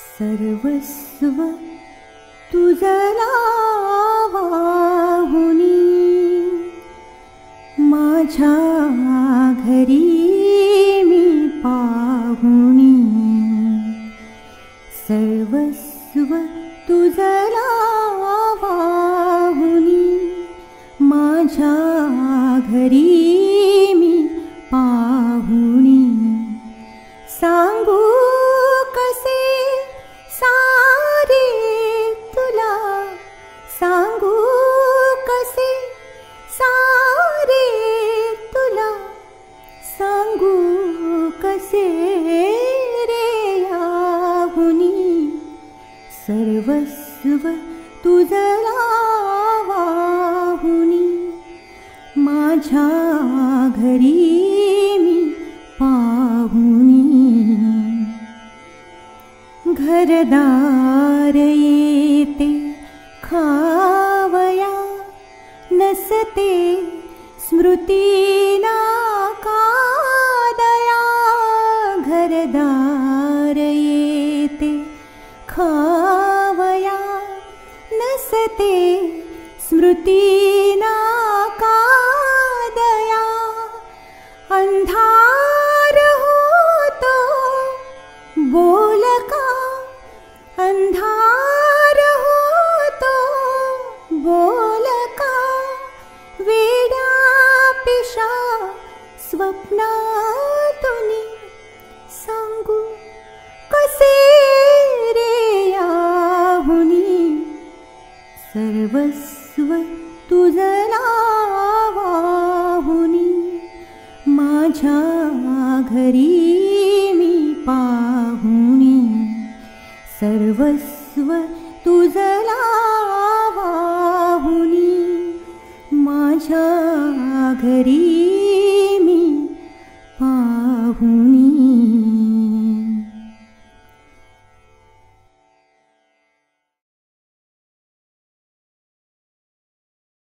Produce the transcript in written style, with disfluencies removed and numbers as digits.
सर्वस्व तुझला वाहुनी माझ्या घरी मी पाहुनी। सर्वस्व तुझला वाहुनी माझ्या घरी मी पाहुनी। सांगू कसे सारे तुला, सांगू कसे सारे तुला, सांगू कसे रे याहुनी। सर्वस्व तुझला वाहुनी माझ्या घरी मी पाहुनी। घरदार येते खावया नसते स्मृतीना कादया। घरदार येते खावया नसते स्मृतीना कादया। अंधार होतो बोलका, अंधार होतो बोलका। वेड्या पिशा स्वप्नातुनी, सांगू कसे रे याहुनी। सर्वस्व तुझला वाहुनी माझ्या घरी मी पाहुनी। सर्वस्व तुझला वाहुनी माझ्या घरी